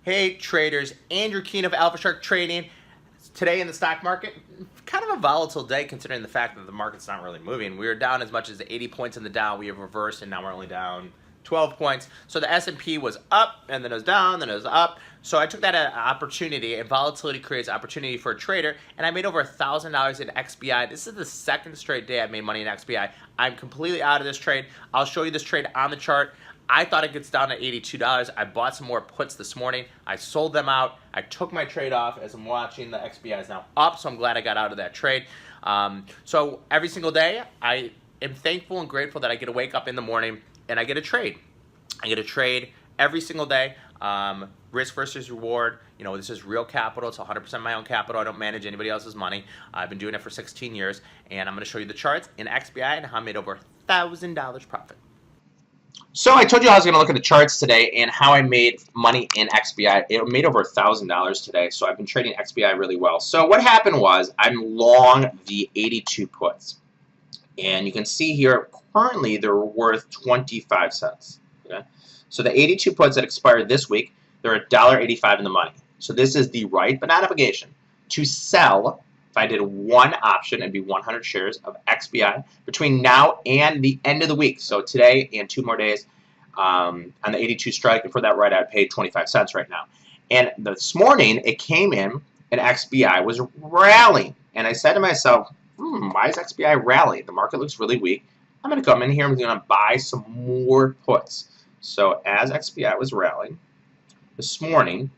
Hey traders, Andrew Keen of AlphaShark Trading. Today in the stock market, kind of a volatile day considering the fact that the market's not really moving. We were down as much as 80 points in the Dow. We have reversed and now we're only down 12 points. So the S&P was up and then it was down, then it was up. So I took that as an opportunity, and volatility creates opportunity for a trader, and I made over $1,000 in XBI. This is the second straight day I've made money in XBI. I'm completely out of this trade. I'll show you this trade on the chart. I thought it gets down to $82. I bought some more puts this morning. I sold them out. I took my trade off as I'm watching the XBI is now up, so I'm glad I got out of that trade. So every single day, I am thankful and grateful that I get to wake up in the morning and I get a trade. I get a trade every single day. Risk versus reward. You know, this is real capital. It's 100% my own capital. I don't manage anybody else's money. I've been doing it for 16 years, and I'm going to show you the charts in XBI and how I made over $1,000 profit. So I told you I was going to look at the charts today and how I made money in XBI. It made over $1,000 today, so I've been trading XBI really well. So what happened was I'm long the 82 puts, and you can see here currently they're worth 25 cents. Okay? So the 82 puts that expired this week, they're $1.85 in the money. So this is the right, but not obligation, to sell. If I did one option, it'd be 100 shares of XBI between now and the end of the week. So today and 2 more days on the 82 strike. And for that right, I paid 25 cents right now. And this morning, it came in and XBI was rallying. And I said to myself, why is XBI rallying? The market looks really weak. I'm going to come in here and I'm going to buy some more puts. So as XBI was rallying this morning,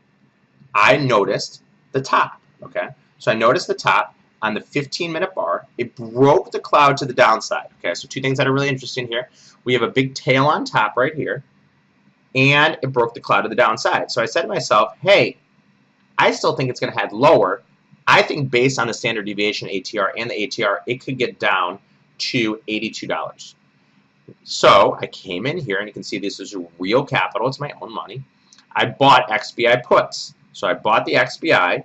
I noticed the top. Okay. So I noticed the top on the 15-minute bar. It broke the cloud to the downside. Okay, so two things that are really interesting here. We have a big tail on top right here, and it broke the cloud to the downside. So I said to myself, hey, I still think it's going to head lower. I think based on the standard deviation ATR and the ATR, it could get down to $82. So I came in here, and you can see this is real capital. It's my own money. I bought XBI puts. So I bought the XBI,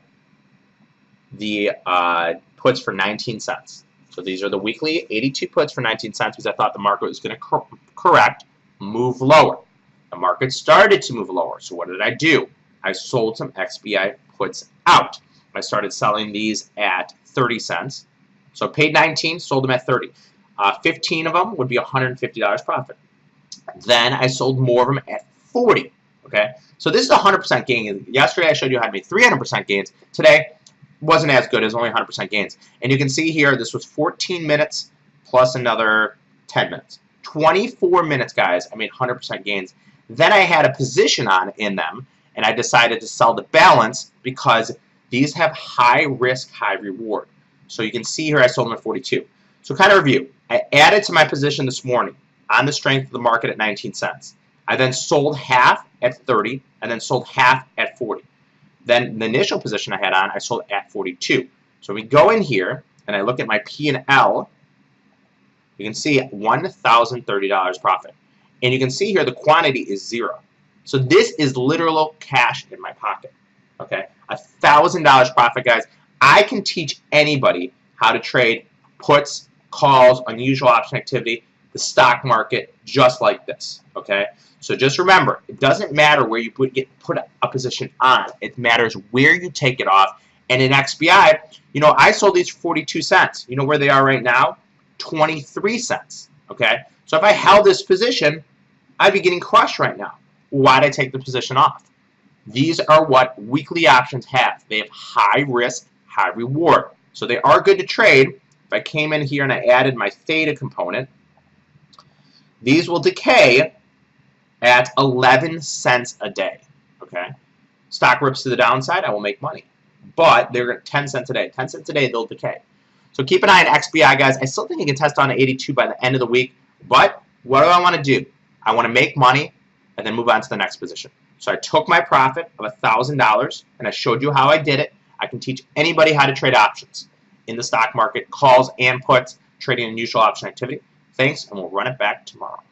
the puts for 19 cents. So these are the weekly 82 puts for 19 cents because I thought the market was going to correct, move lower. The market started to move lower. So what did I do? I sold some XBI puts out. I started selling these at 30 cents. So I paid 19, sold them at 30. 15 of them would be $150 profit. Then I sold more of them at 40. Okay, so this is a 100% gain. Yesterday I showed you how to make 300% gains. Today wasn't as good as only 100% gains. And you can see here this was 14 minutes plus another 10 minutes. 24 minutes, guys, I made 100% gains. Then I had a position on in them, and I decided to sell the balance because these have high risk, high reward. So you can see here I sold them at 42. So kind of review. I added to my position this morning on the strength of the market at 19 cents. I then sold half at 30 and then sold half at 40. Then the initial position I had on, I sold at 42. So we go in here and I look at my P&L. You can see $1,030 profit. And you can see here the quantity is 0. So this is literal cash in my pocket. Okay, $1,000 profit, guys. I can teach anybody how to trade puts, calls, unusual option activity, the stock market, just like this. Okay, so just remember, it doesn't matter where you put a position on. It matters where you take it off. And in XBI, you know, I sold these for 42 cents. You know where they are right now? 23 cents. Okay, so if I held this position, I'd be getting crushed right now. Why'd I take the position off? These are what weekly options have. They have high risk, high reward. So they are good to trade. If I came in here and I added my theta component, these will decay at 11 cents a day. Okay, stock rips to the downside, I will make money, but they're 10 cents a day. 10 cents a day, they'll decay. So keep an eye on XBI, guys. I still think you can test on 82 by the end of the week, but what do I want to do? I want to make money and then move on to the next position. So I took my profit of $1,000 and I showed you how I did it. I can teach anybody how to trade options in the stock market, calls and puts, trading unusual option activity. Thanks, and we'll run it back tomorrow.